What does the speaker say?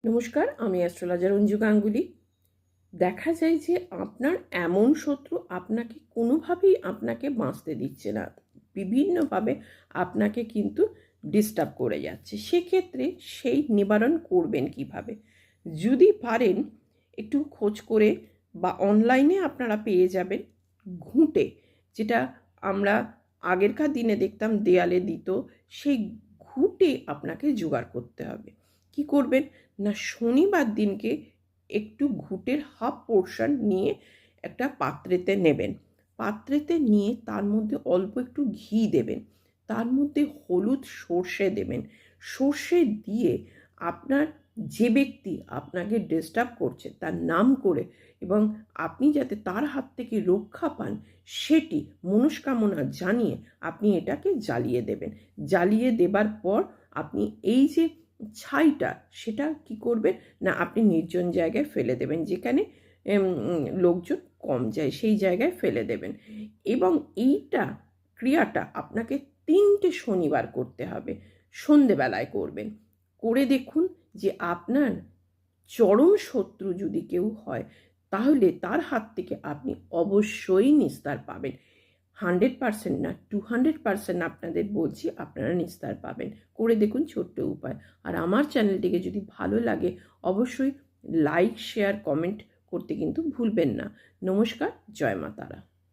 নমস্কার, আমি অ্যাস্ট্রোলজার অঞ্জু গাঙ্গুলি। দেখা যায় যে আপনার এমন শত্রু আপনাকে কোনোভাবেই আপনাকে বাঁচতে দিচ্ছে না, বিভিন্নভাবে আপনাকে কিন্তু ডিস্টার্ব করে যাচ্ছে। সেক্ষেত্রে সেই নিবারণ করবেন কিভাবে? যদি পারেন একটু খোঁজ করে বা অনলাইনে আপনারা পেয়ে যাবেন ঘুঁটে, যেটা আমরা আগেরকার দিনে দেখতাম দেয়ালে দিত, সেই ঘুঁটে আপনাকে জোগাড় করতে হবে। কি করবেন না, শনিবার দিনকে একটু ঘুঁটের হাফ পোর্শন নিয়ে একটা পাত্রেতে নেবেন। পাত্রেতে নিয়ে তার মধ্যে অল্প একটু ঘি দেবেন, তার মধ্যে হলুদ সর্ষে দেবেন। সর্ষে দিয়ে আপনার যে ব্যক্তি আপনাকে ডিস্টার্ব করছে তার নাম করে, এবং আপনি যাতে তার হাত থেকে রক্ষা পান সেটি মনস্কামনা জানিয়ে আপনি এটাকে জ্বালিয়ে দেবেন। জ্বালিয়ে দেবার পর আপনি এই যে ছাইটা সেটা কি করবেন না, আপনি নির্জন জায়গায় ফেলে দেবেন, যেখানে লোকজন কম যায় সেই জায়গায় ফেলে দেবেন। এবং এইটা ক্রিয়াটা আপনাকে 3টে শনিবার করতে হবে, সন্ধেবেলায় করবেন। করে দেখুন যে আপনার চরম শত্রু যদি কেউ হয় তাহলে তার হাত থেকে আপনি অবশ্যই নিস্তার পাবেন। 100% না, 200% আপনাদের বলছি আপনারা নিস্তার পাবেন। করে দেখুন, ছোট্ট উপায়। আর আমার চ্যানেলটিকে যদি ভালো লাগে অবশ্যই লাইক, শেয়ার, কমেন্ট করতে কিন্তু ভুলবেন না। নমস্কার, জয় মা তারা।